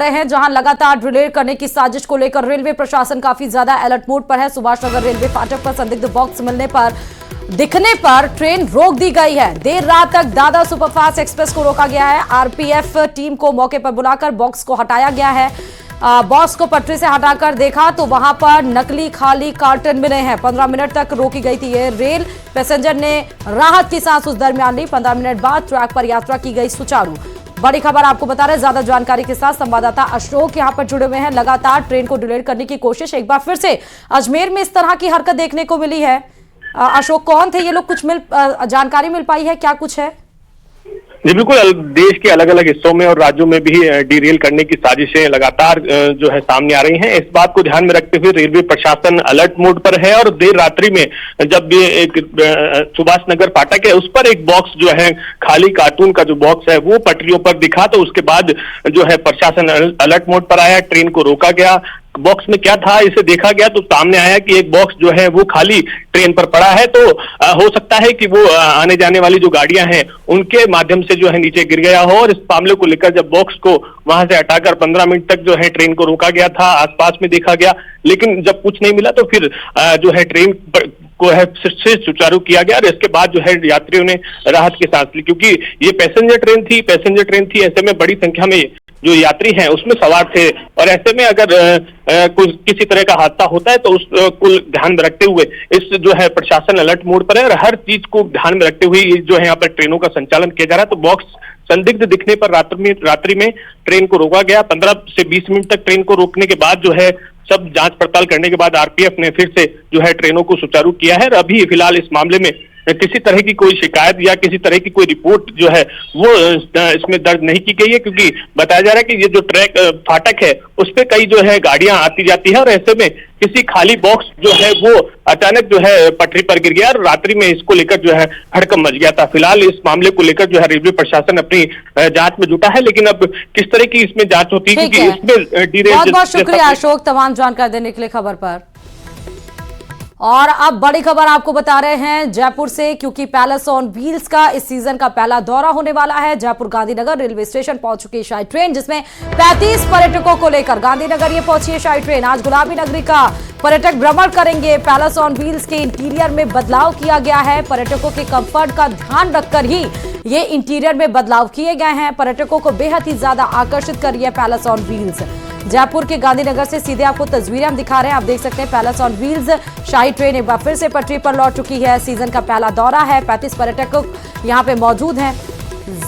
हैं जहां लगातार डिले करने की साजिश को लेकर रेलवे प्रशासन काफी ज्यादा अलर्ट मोड पर है। सुभाष नगर रेलवे फाटक पर संदिग्ध बॉक्स दिखने पर ट्रेन रोक दी गई है। देर रात तक दादर सुपरफास्ट एक्सप्रेस को रोका गया है। आरपीएफ टीम को मौके पर बुलाकर बॉक्स को हटाया गया है। बॉक्स को पटरी से हटाकर देखा तो वहां पर नकली खाली कार्टन मिले हैं। 15 मिनट तक रोकी गई थी ये रेल। पैसेंजर ने राहत की सांस उस दरमियान ली। 15 मिनट बाद ट्रैक पर यात्रा की गई सुचारू। बड़ी खबर आपको बता रहे हैं, ज्यादा जानकारी के साथ संवाददाता अशोक यहां पर जुड़े हुए हैं। लगातार ट्रेन को डिले करने की कोशिश, एक बार फिर से अजमेर में इस तरह की हरकत देखने को मिली है। अशोक, कौन थे ये लोग, कुछ जानकारी मिल पाई है, क्या कुछ है? जी बिल्कुल, देश के अलग अलग हिस्सों में और राज्यों में भी डीरेल करने की साजिशें लगातार जो है सामने आ रही हैं। इस बात को ध्यान में रखते हुए रेलवे प्रशासन अलर्ट मोड पर है और देर रात्रि में जब एक सुभाष नगर फाटक है उस पर एक बॉक्स जो है खाली कार्टून का जो बॉक्स है वो पटरियों पर दिखा, तो उसके बाद जो है प्रशासन अलर्ट मोड पर आया। ट्रेन को रोका गया। बॉक्स में क्या था इसे देखा गया तो सामने आया कि एक बॉक्स जो है वो खाली ट्रेन पर पड़ा है। तो हो सकता है कि वो आने जाने वाली जो गाड़ियां हैं उनके माध्यम से जो है नीचे गिर गया हो। और इस मामले को लेकर जब बॉक्स को वहां से हटाकर 15 मिनट तक जो है ट्रेन को रोका गया था, आसपास में देखा गया, लेकिन जब कुछ नहीं मिला तो फिर जो है ट्रेन को है फिर से सुचारू किया गया। और इसके बाद जो है यात्रियों ने राहत की सांस ली, क्योंकि ये पैसेंजर ट्रेन थी। ऐसे में बड़ी संख्या में जो यात्री हैं उसमें सवार थे और ऐसे में अगर कुछ किसी तरह का हादसा होता है तो उसको ध्यान में रखते हुए इस जो है प्रशासन अलर्ट मोड पर है और हर चीज को ध्यान में रखते हुए जो है यहाँ पर ट्रेनों का संचालन किया जा रहा है। तो बॉक्स संदिग्ध दिखने पर रात्रि में ट्रेन को रोका गया। 15 से 20 मिनट तक ट्रेन को रोकने के बाद जो है सब जांच पड़ताल करने के बाद आरपीएफ ने फिर से जो है ट्रेनों को सुचारू किया है। और अभी फिलहाल इस मामले में किसी तरह की कोई शिकायत या किसी तरह की कोई रिपोर्ट जो है वो इसमें दर्ज नहीं की गई है, क्योंकि बताया जा रहा है कि ये जो ट्रैक फाटक है उस पे कई जो है गाड़ियां आती जाती है और ऐसे में किसी खाली बॉक्स जो है वो अचानक जो है पटरी पर गिर गया और रात्रि में इसको लेकर जो है हड़कंप मच गया था। फिलहाल इस मामले को लेकर जो है रेलवे प्रशासन अपनी जांच में जुटा है, लेकिन अब किस तरह की इसमें जांच होती है क्योंकि इसमें डीरेल। बहुत बहुत शुक्रिया अशोक तमाम जानकारी देने के लिए खबर पर। और अब बड़ी खबर आपको बता रहे हैं जयपुर से, क्योंकि पैलेस ऑन व्हील्स का इस सीजन का पहला दौरा होने वाला है। जयपुर गांधीनगर रेलवे स्टेशन पहुंच चुकी है शाही ट्रेन, जिसमें 35 पर्यटकों को लेकर गांधीनगर ये पहुंची है शाही ट्रेन। आज गुलाबी नगरी का पर्यटक भ्रमण करेंगे। पैलेस ऑन व्हील्स के इंटीरियर में बदलाव किया गया है। पर्यटकों के कंफर्ट का ध्यान रखकर ही ये इंटीरियर में बदलाव किए गए हैं। पर्यटकों को बेहद ही ज्यादा आकर्षित कर रही है पैलेस ऑन व्हील्स। जयपुर के गांधीनगर से सीधे आपको तस्वीरें हम दिखा रहे हैं। आप देख सकते हैं palace on wheels shahi train एक बार फिर से पटरी पर लौट चुकी है। सीजन का पहला दौरा है। 35 पर्यटक यहाँ पे मौजूद हैं।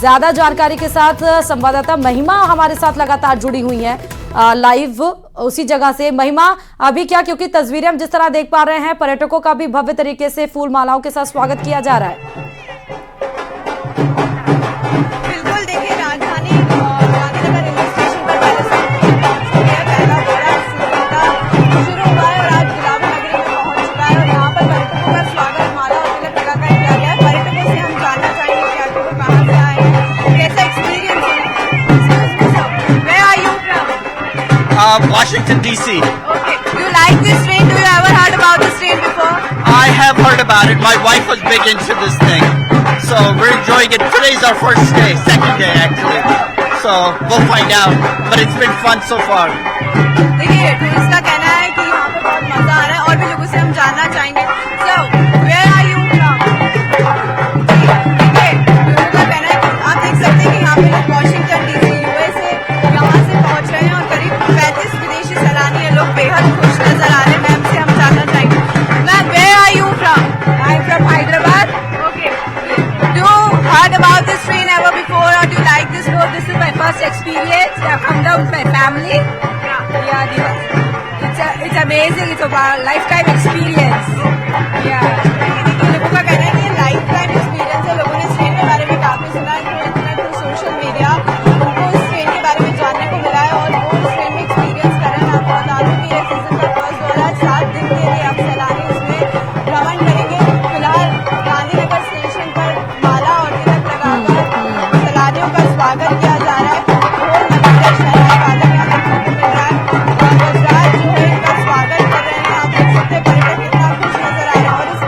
ज्यादा जानकारी के साथ संवाददाता महिमा हमारे साथ लगातार जुड़ी हुई है लाइव उसी जगह से। महिमा, अभी क्या, क्योंकि तस्वीरें हम जिस तरह देख पा रहे हैं पर्यटकों का भी भव्य तरीके से फूल मालाओं के साथ स्वागत किया जा रहा है। Washington DC. Okay. Do you like this train? Do you ever heard about this train before? I have heard about it. My wife was big into this thing. So we're enjoying it. Today's our first day, second day actually. So we'll find out. But it's been fun so far. देखिए, tourist का कहना है कि यहाँ पे बहुत मजा आ रहा है और भी लोगों से हम जानना चाहेंगे। So, where are you from? देखिए, लोगों का कहना है कि आप देख सकते हैं कि यहाँ पे लोग वॉशिंगटन डीसी यूएस से यहाँ से पहुँच रहे हैं और करीब 35 विदेशी सैलानी है, लोग बेहद खुश नजर आ रहे हैं। मैम से हम जानना चाहेंगे, ma'am where are you from? I'm from Hyderabad. Okay. Do you heard about this train ever before or do you like this road? This is my first experience. I come down with my family. Yeah, it's amazing. It's a lifetime experience. Yeah. लोगों का कहना है कि ये lifetime experience है। लोगों ने इस ट्रेन के बारे में काफी सुना है, इंटरनेट और सोशल मीडिया उनको इस ट्रेन के बारे में जानने को मिला है और वो इस ट्रेन में एक्सपीरियंस कर रहे हैं। आपको बता दूं कि ये सीजन का फर्स्ट दौरा है। 7 दिन के लिए आप सैलानी इसमें भ्रमण करेंगे। फिलहाल गांधीनगर स्टेशन पर माला और तिलक लगाकर सैलानियों का स्वागत किया जा रहा है। स्वागत कर रहे हैं। आप देख सकते हैं पर्यटक कितना खुश नजर आ रहे हैं और इस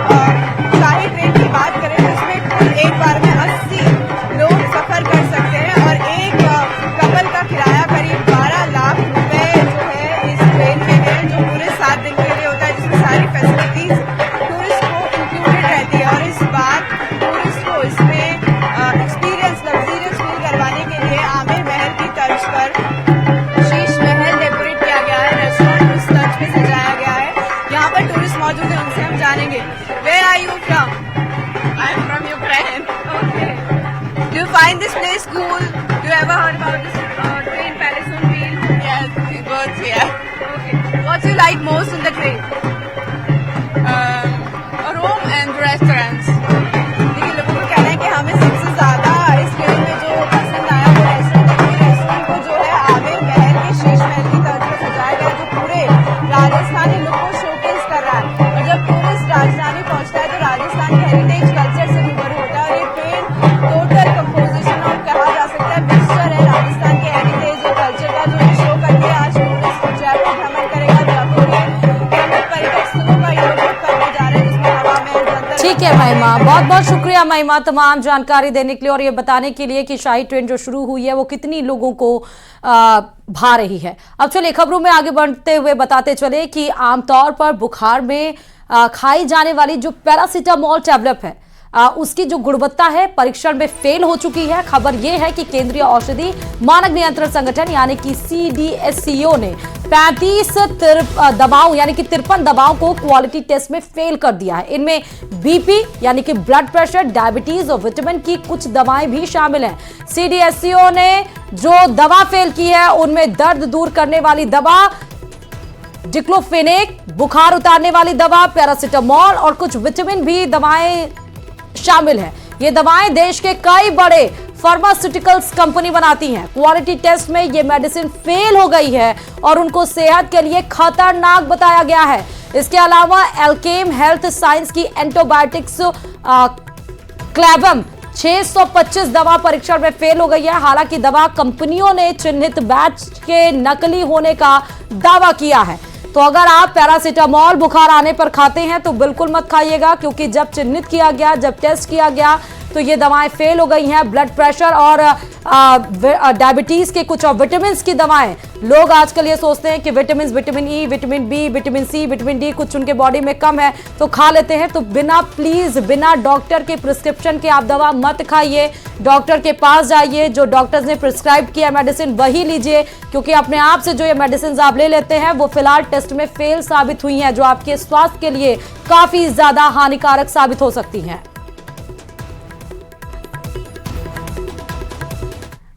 parts you like most in the train? Room and restaurants. देखिए लोगों को कहना है कि हमें सबसे ज्यादा इस ट्रेन में जो पसंद आया वो रेस्टोरेंट है। रेस्टोरेंट को जो है आमिर महल के शीश महल की तर्ज पर सजाया गया, जो पूरे राजस्थानी लुक को शोकेस कर रहा है। और जब टूरिस्ट राजधानी पहुंचता है तो राजस्थान के हेरिटेज कल्चर से रूबरू होता है। और ये ट्रेन टोटल कंपोजिशन और कहा जा सकता है मिक्सचर है राजस्थान के हेरिटेज और कल्चर का, जो शो करके आज टूरिस्ट जयपुर भ्रमण करेगा। जयपुर के प्रमुख पर्यटक स्थलों का ये लोग करने जा रहे हैं, जिसमें हवा महल, जंतर। ठीक है महिमा, बहुत बहुत शुक्रिया महिमा तमाम जानकारी देने के लिए और ये बताने के लिए कि शाही ट्रेन जो शुरू हुई है वो कितनी लोगों को भा रही है। अब चलिए खबरों में आगे बढ़ते हुए बताते चले कि आमतौर पर बुखार में खाई जाने वाली जो पैरासीटामोल टैबलेट है उसकी जो गुणवत्ता है परीक्षण में फेल हो चुकी है। खबर यह है कि केंद्रीय औषधि मानक नियंत्रण संगठन यानी कि CDSCO ने 35 दवाओं यानी कि 53 दवाओं को क्वालिटी टेस्ट में फेल कर दिया है। इनमें बीपी यानी कि ब्लड प्रेशर, डायबिटीज और विटामिन की कुछ दवाएं भी शामिल हैं। CDSCO ने जो दवा फेल की है उनमें दर्द दूर करने वाली दवा डिक्लोफेनेक, बुखार उतारने वाली दवा पैरासीटामोल और कुछ विटामिन भी दवाएं शामिल है। ये दवाएं देश के कई बड़े फार्मास्यूटिकल्स कंपनी बनाती हैं। क्वालिटी टेस्ट में ये मेडिसिन फेल हो गई है और उनको सेहत के लिए खतरनाक बताया गया है। इसके अलावा एल्केम हेल्थ साइंस की एंटीबायोटिक्स क्लेबम 625 दवा परीक्षण में फेल हो गई है। हालांकि दवा कंपनियों ने चिन्हित बैच के नकली होने का दावा किया है। तो अगर आप पैरासीटामोल बुखार आने पर खाते हैं तो बिल्कुल मत खाइएगा, क्योंकि जब चिन्हित किया गया, जब टेस्ट किया गया तो ये दवाएं फेल हो गई हैं। ब्लड प्रेशर और डायबिटीज के कुछ और विटामिन की दवाएं, लोग आजकल ये सोचते हैं कि vitamin E, vitamin B, vitamin C, vitamin D कुछ उनके बॉडी में कम है तो खा लेते हैं। तो बिना डॉक्टर के प्रिस्क्रिप्शन के आप दवा मत खाइए। डॉक्टर के पास जाइए, जो डॉक्टर्स ने प्रिस्क्राइब किया मेडिसिन वही लीजिए, क्योंकि अपने आप से जो ये मेडिसिन आप ले लेते हैं वो फिलहाल टेस्ट में फेल साबित हुई हैं, जो आपके स्वास्थ्य के लिए काफी ज्यादा हानिकारक साबित हो सकती हैं।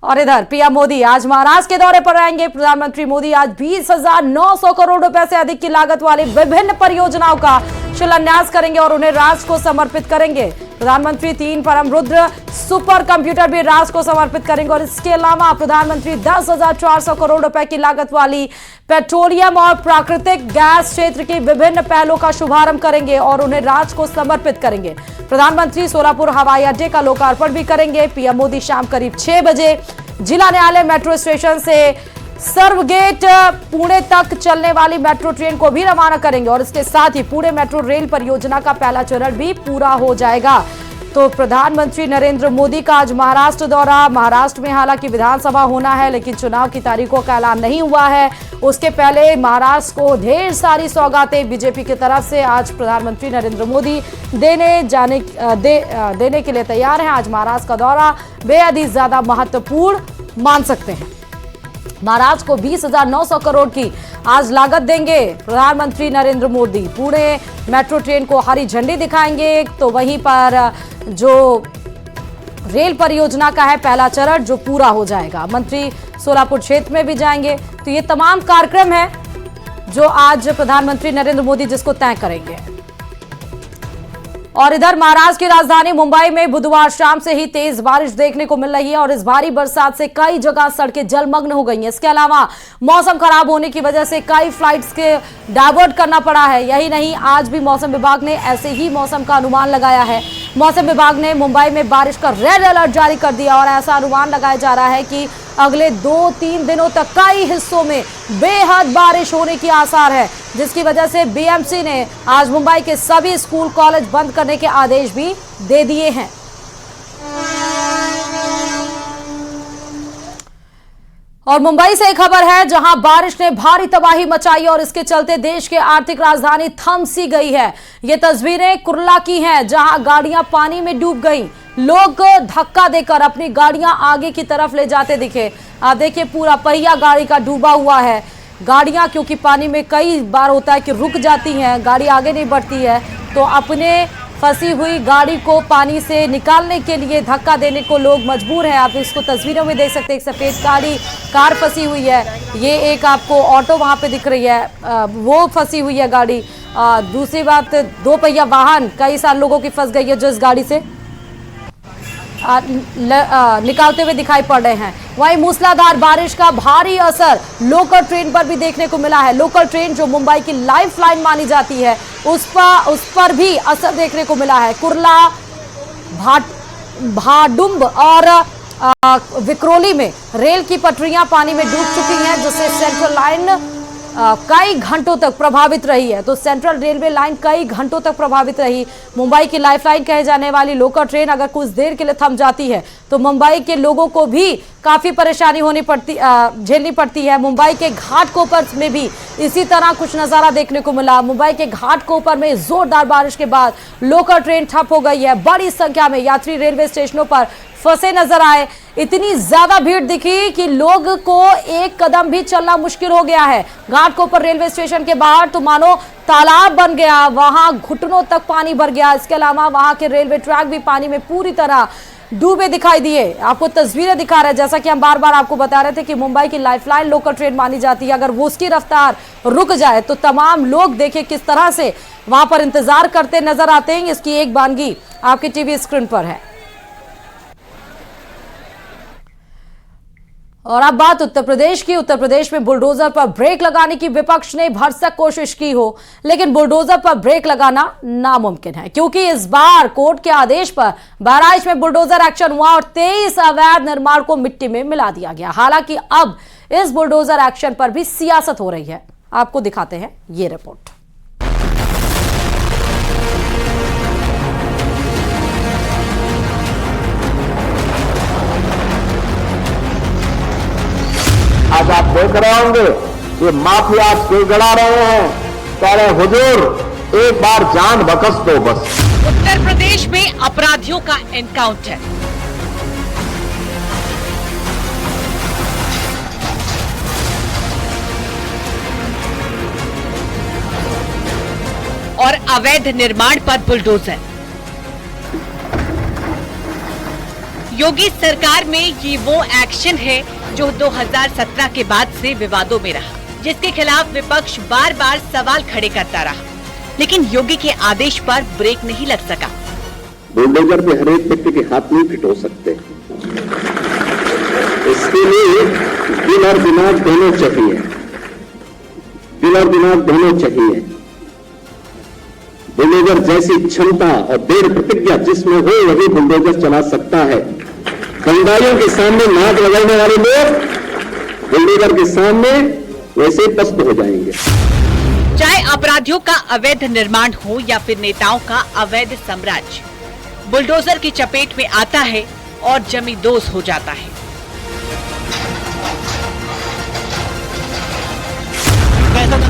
और इधर पीएम मोदी आज महाराष्ट्र के दौरे पर रहेंगे। प्रधानमंत्री मोदी आज 20,900 करोड़ रुपए से अधिक की लागत वाली विभिन्न परियोजनाओं का शिलान्यास करेंगे और उन्हें राष्ट्र को समर्पित करेंगे। प्रधानमंत्री 3 परम रुद्र सुपर कंप्यूटर भी राष्ट्र को समर्पित करेंगे और इसके अलावा प्रधानमंत्री 10,400 करोड़ रुपए की लागत वाली पेट्रोलियम और प्राकृतिक गैस क्षेत्र की विभिन्न पहलों का शुभारंभ करेंगे और उन्हें राष्ट्र को समर्पित करेंगे। प्रधानमंत्री सोलापुर हवाई अड्डे का लोकार्पण भी करेंगे। पीएम मोदी शाम करीब 6 बजे जिला न्यायालय मेट्रो स्टेशन से सर्वगेट पुणे तक चलने वाली मेट्रो ट्रेन को भी रवाना करेंगे और इसके साथ ही पुणे मेट्रो रेल परियोजना का पहला चरण भी पूरा हो जाएगा। तो प्रधानमंत्री नरेंद्र मोदी का आज महाराष्ट्र दौरा। महाराष्ट्र में हालांकि विधानसभा होना है, लेकिन चुनाव की तारीखों का ऐलान नहीं हुआ है। उसके पहले महाराष्ट्र को ढेर सारी सौगातें बीजेपी की तरफ से आज प्रधानमंत्री नरेंद्र मोदी देने के लिए तैयार हैं। आज महाराष्ट्र का दौरा बेहद ही ज्यादा महत्वपूर्ण मान सकते हैं। महाराष्ट्र को 20,900 करोड़ की आज लागत देंगे प्रधानमंत्री नरेंद्र मोदी। पुणे मेट्रो ट्रेन को हरी झंडी दिखाएंगे, तो वहीं पर जो रेल परियोजना का है पहला चरण जो पूरा हो जाएगा। मंत्री सोलापुर क्षेत्र में भी जाएंगे। तो ये तमाम कार्यक्रम है जो आज प्रधानमंत्री नरेंद्र मोदी जिसको तय करेंगे। और इधर महाराष्ट्र की राजधानी मुंबई में बुधवार शाम से ही तेज बारिश देखने को मिल रही है और इस भारी बरसात से कई जगह सड़कें जलमग्न हो गई हैं। इसके अलावा मौसम खराब होने की वजह से कई फ्लाइट्स के डाइवर्ट करना पड़ा है। यही नहीं, आज भी मौसम विभाग ने ऐसे ही मौसम का अनुमान लगाया है। मौसम विभाग ने मुंबई में बारिश का रेड अलर्ट जारी कर दिया और ऐसा अनुमान लगाया जा रहा है कि अगले 2-3 दिनों तक कई हिस्सों में बेहद बारिश होने की आसार है, जिसकी वजह से बीएमसी ने आज मुंबई के सभी स्कूल कॉलेज बंद करने के आदेश भी दे दिए हैं। और मुंबई से एक खबर है जहां बारिश ने भारी तबाही मचाई और इसके चलते देश के आर्थिक राजधानी थम सी गई है। ये तस्वीरें कुर्ला की हैं जहां गाड़ियां पानी में डूब गईं। लोग धक्का देकर अपनी गाड़ियां आगे की तरफ ले जाते दिखे। आप देखिए पूरा पहिया गाड़ी का डूबा हुआ है। गाड़ियां क्योंकि पानी में कई बार होता है कि रुक जाती हैं, गाड़ी आगे नहीं बढ़ती है, तो अपने फंसी हुई गाड़ी को पानी से निकालने के लिए धक्का देने को लोग मजबूर हैं। आप इसको तस्वीरों में देख सकते हैं, एक सफेद कार फंसी हुई है। ये एक आपको ऑटो वहां पे दिख रही है, वो फंसी हुई है गाड़ी। दूसरी बात, 2 पहिया वाहन कई सारे लोगों की फंस गई है जो इस गाड़ी से निकालते हुए दिखाई पड़ रहे हैं। वहीं मूसलाधार बारिश का भारी असर लोकल ट्रेन पर भी देखने को मिला है। लोकल ट्रेन जो मुंबई की लाइफलाइन मानी जाती है उस पर भी असर देखने को मिला है। कुर्ला, भाडुंब और विक्रोली में रेल की पटरियां पानी में डूब चुकी हैं, जिससे सेंट्रल लाइन कई घंटों तक प्रभावित रही है। तो सेंट्रल रेलवे लाइन कई घंटों तक प्रभावित रही। मुंबई की लाइफलाइन कहे जाने वाली लोकल ट्रेन अगर कुछ देर के लिए थम जाती है तो मुंबई के लोगों को भी काफी परेशानी झेलनी पड़ती है। मुंबई के घाटकोपर में भी इसी तरह कुछ नजारा देखने को मिला। मुंबई के घाटकोपर में जोरदार बारिश के बाद लोकल ट्रेन ठप हो गई है। बड़ी संख्या में यात्री रेलवे स्टेशनों पर फंसे नजर आए। इतनी ज्यादा भीड़ दिखी कि लोग को एक कदम भी चलना मुश्किल हो गया है। घाटकोपर रेलवे स्टेशन के बाहर तो मानो तालाब बन गया, वहां घुटनों तक पानी भर गया। इसके अलावा वहां के रेलवे ट्रैक भी पानी में पूरी तरह डूबे दिखाई दिए। आपको तस्वीरें दिखा रहे हैं, जैसा कि हम बार बार आपको बता रहे थे कि मुंबई की लाइफलाइन लोकल ट्रेन मानी जाती है। अगर वो उसकी रफ्तार रुक जाए तो तमाम लोग देखिए किस तरह से वहां पर इंतजार करते नजर आते हैं। इसकी एक वानगी आपकी टीवी स्क्रीन पर है। और अब बात उत्तर प्रदेश की। उत्तर प्रदेश में बुलडोजर पर ब्रेक लगाने की विपक्ष ने भरसक कोशिश की हो, लेकिन बुलडोजर पर ब्रेक लगाना नामुमकिन है, क्योंकि इस बार कोर्ट के आदेश पर बहराइच में बुलडोजर एक्शन हुआ और 23 अवैध निर्माण को मिट्टी में मिला दिया गया। हालांकि अब इस बुलडोजर एक्शन पर भी सियासत हो रही है। आपको दिखाते हैं ये रिपोर्ट। आज आप देख रहे होंगे ये माफिया गिड़गिड़ा रहे हैं, कह रहे हुजूर एक बार जान बख्श दो बस। उत्तर प्रदेश में अपराधियों का एनकाउंटर। और अवैध निर्माण पर बुलडोजर। योगी सरकार में ये वो एक्शन है जो 2017 के बाद से विवादों में रहा, जिसके खिलाफ विपक्ष बार बार सवाल खड़े करता रहा, लेकिन योगी के आदेश पर ब्रेक नहीं लग सका। बुलडोजर पे हर एक व्यक्ति के हाथ नहीं फिट हो सकते, इसके लिए दिल और दिमाग दोनों चाहिए, दिल और दिमाग दोनों चाहिए। बुलडोजर जैसी क्षमता और दृढ़ प्रतिज्ञा जिसमें हो वही बुलडोजर चला सकता है। दंगाइयों के सामने नाक लगाने वाले लोग बुलडोजर के सामने वैसे पस्त हो जाएंगे। चाहे अपराधियों का अवैध निर्माण हो या फिर नेताओं का अवैध साम्राज्य, बुलडोजर की चपेट में आता है और जमींदोज हो जाता है।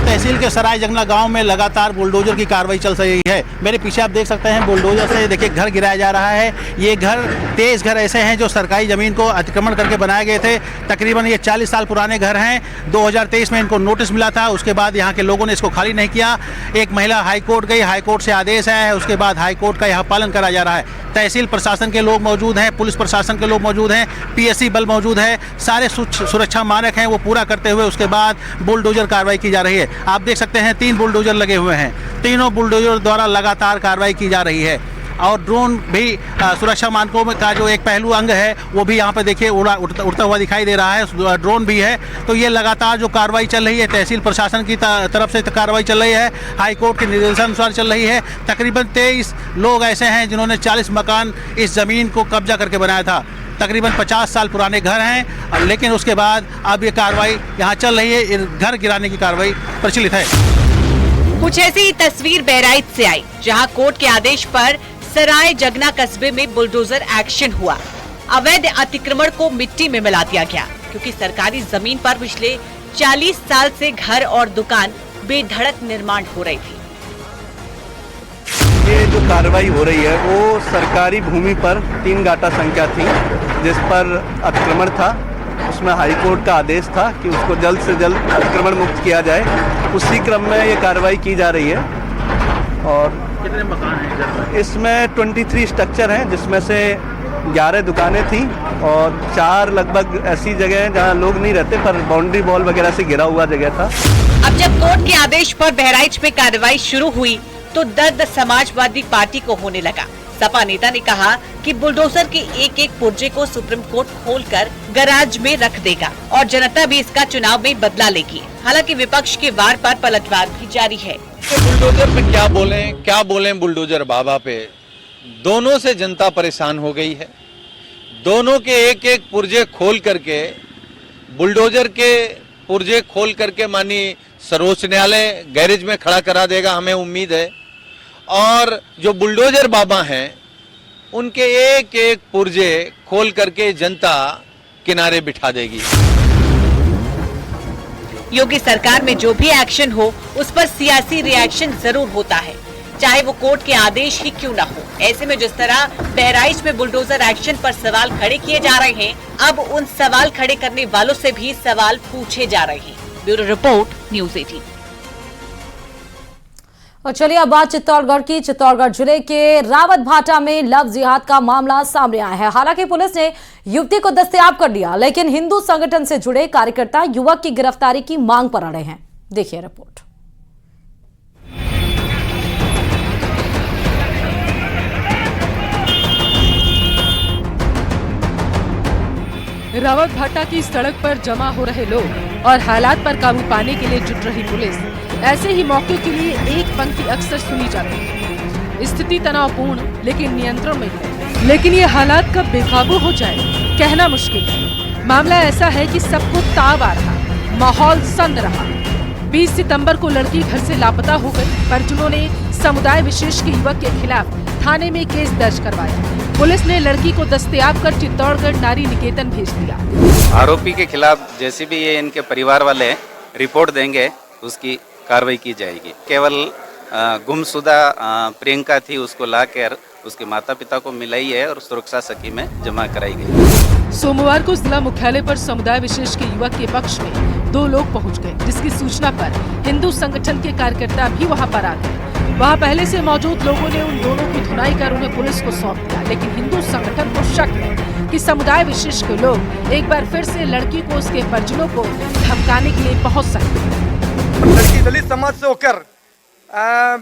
तहसील के सराय जंगला गांव में लगातार बुलडोजर की कार्रवाई चल रही है। मेरे पीछे आप देख सकते हैं बुलडोजर से देखिए घर गिराया जा रहा है। ये घर 23 घर ऐसे हैं जो सरकारी जमीन को अतिक्रमण करके बनाए गए थे। तकरीबन ये 40 साल पुराने घर हैं। 2023 में इनको नोटिस मिला था, उसके बाद यहाँ के लोगों ने इसको खाली नहीं किया। एक महिला हाईकोर्ट गई, हाईकोर्ट से आदेश आया है, उसके बाद हाईकोर्ट का यहाँ पालन करा जा रहा है। तहसील प्रशासन के लोग मौजूद हैं, पुलिस प्रशासन के लोग मौजूद हैं, पीएससी बल मौजूद है। सारे सुरक्षा मानक हैं वो पूरा करते हुए उसके बाद बुलडोजर कार्रवाई की जा रही है। आप देख सकते हैं 3 बुलडोजर लगे हुए हैं। तीनों बुलडोजर द्वारा लगातार कार्रवाई की जा रही है। और ड्रोन भी सुरक्षा मानकों में का जो एक पहलू अंग है वो भी यहाँ पे देखिए उड़ता हुआ दिखाई दे रहा है। ड्रोन भी है। तो ये लगातार जो कार्रवाई चल रही है तहसील प्रशासन की तरफ से कार्रवाई चल रही है, हाईकोर्ट के निर्देशानुसार चल रही है। तकरीबन 23 लोग ऐसे हैं जिन्होंने 40 मकान इस ज़मीन को कब्जा करके बनाया था। तकरीबन 50 साल पुराने घर हैं, लेकिन उसके बाद अब ये कार्रवाई यहाँ चल रही है। घर गिराने की कार्रवाई प्रचलित है। कुछ ऐसी तस्वीर बहराइच से आई, जहां कोर्ट के आदेश पर सराय जगना कस्बे में बुलडोजर एक्शन हुआ। अवैध अतिक्रमण को मिट्टी में मिला दिया गया, क्योंकि सरकारी जमीन पर पिछले 40 साल से घर और दुकान बेधड़क निर्माण हो रही थी। ये जो कार्रवाई हो रही है वो सरकारी भूमि पर 3 गाटा संख्या थी जिस पर अतिक्रमण था। उसमें हाईकोर्ट का आदेश था कि उसको जल्द से जल्द अतिक्रमण मुक्त किया जाए। उसी क्रम में ये कार्रवाई की जा रही है और कितने मकान हैं इधर? इसमें 23 स्ट्रक्चर हैं, जिसमें से 11 दुकानें थी और 4 लगभग ऐसी जगह हैं जहां लोग नहीं रहते, पर बाउंड्री वॉल वगैरह से घिरा हुआ जगह था। अब जब कोर्ट के आदेश पर बहराइच में कार्रवाई शुरू हुई तो दर्द समाजवादी पार्टी को होने लगा। सपा नेता ने कहा कि बुलडोजर के एक एक पुर्जे को सुप्रीम कोर्ट खोलकर गैराज में रख देगा और जनता भी इसका चुनाव में बदला लेगी। हालांकि विपक्ष के वार पर पलटवार भी जारी है। बुलडोजर पे क्या बोलें बुलडोजर बाबा पे। दोनों से जनता परेशान हो गई है। दोनों के एक एक पुर्जे खोल करके, बुलडोजर के पुर्जे खोल करके माननीय सर्वोच्च न्यायालय गैरेज में खड़ा करा देगा, हमें उम्मीद है। और जो बुलडोजर बाबा हैं उनके एक एक पुर्जे खोल करके जनता किनारे बिठा देगी। योगी सरकार में जो भी एक्शन हो उस पर सियासी रिएक्शन जरूर होता है, चाहे वो कोर्ट के आदेश ही क्यों न हो। ऐसे में जिस तरह बहराइच में बुलडोजर एक्शन पर सवाल खड़े किए जा रहे हैं, अब उन सवाल खड़े करने वालों से भी सवाल पूछे जा रहे हैं। Bureau report, news 18। और चलिए अब बात चित्तौड़गढ़ की। चित्तौड़गढ़ जिले के रावत भाटा में लव जिहाद का मामला सामने आया है। हालांकि पुलिस ने युवती को दस्तयाब कर लिया, लेकिन हिंदू संगठन से जुड़े कार्यकर्ता युवक की गिरफ्तारी की मांग पर अड़े हैं। देखिए रिपोर्ट। रावत भाटा की सड़क पर जमा हो रहे लोग और हालात पर काबू पाने के लिए जुट रही पुलिस। ऐसे ही मौके के लिए एक पंक्ति अक्सर सुनी जाती है, स्थिति तनावपूर्ण लेकिन नियंत्रण में है। लेकिन ये हालात कब बेकाबू हो जाए कहना मुश्किल है। मामला ऐसा है कि सबको ताव आ रहा, माहौल सन्न रहा। 20 सितंबर को लड़की घर से लापता हो गई। परिजनों ने समुदाय विशेष के युवक के खिलाफ थाने में केस दर्ज करवाया। पुलिस ने लड़की को दस्तयाब कर चित्तौड़गढ़ नारी निकेतन भेज दिया। आरोपी के खिलाफ जैसे भी ये इनके परिवार वाले रिपोर्ट देंगे उसकी कार्रवाई की जाएगी। केवल गुमशुदा प्रियंका थी, उसको लाकर उसके माता पिता को मिलाई है और सुरक्षा सखी में जमा कराई गई। सोमवार को जिला मुख्यालय पर समुदाय विशेष के युवक के पक्ष में 2 लोग पहुंच गए, जिसकी सूचना पर हिंदू संगठन के कार्यकर्ता भी वहां पर आ गए। वहां पहले से मौजूद लोगों ने उन दोनों की धुनाई कर उन्हें पुलिस को सौंप दिया, लेकिन हिंदू संगठन को शक है कि समुदाय विशेष के लोग एक बार फिर से लड़की को उसके परिजनों को धमकाने के लिए पहुंच सकते हैं। लड़की दलित समाज से होकर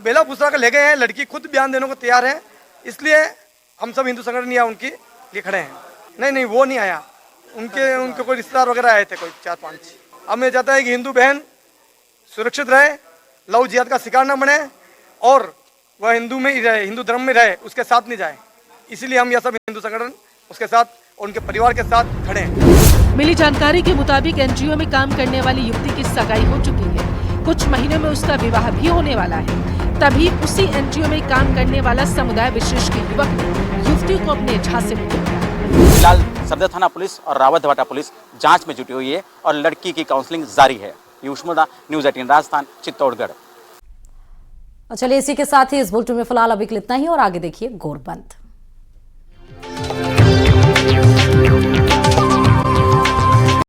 बेला फुसरा कर ले गए हैं। लड़की खुद बयान देने को तैयार है, इसलिए हम सब हिंदू संगठन या उनकी लिए खड़े हैं। नहीं वो नहीं आया, उनके कोई रिश्तेदार वगैरह आए थे, कोई 4-5। अब मैं चाहता है कि हिंदू बहन सुरक्षित रहे, लव जिहाद का शिकार न बने और वह हिंदू में ही रहे, हिंदू धर्म में रहे, उसके साथ नहीं जाए। इसीलिए हम यह सब हिंदू संगठन उसके साथ और उनके परिवार के साथ खड़े हैं। मिली जानकारी के मुताबिक एनजीओ में काम करने वाली युवती की सगाई हो चुकी है। कुछ महीनों में उसका विवाह भी होने वाला है। तभी उसी एनजीओ में काम करने वाला समुदाय विशेष के युवक ने युवती को अपने झांसे में लिया। फिलहाल सदर थाना पुलिस और रावत भाटा पुलिस जांच में जुटी हुई है और लड़की की काउंसलिंग जारी है। पीयूष मुदा, न्यूज़ 18 राजस्थान, चित्तौड़गढ़। चलिए इसी के साथ ही इस बुलेटिन में फिलहाल अभी के लिए इतना ही और आगे देखिए गोरबंद।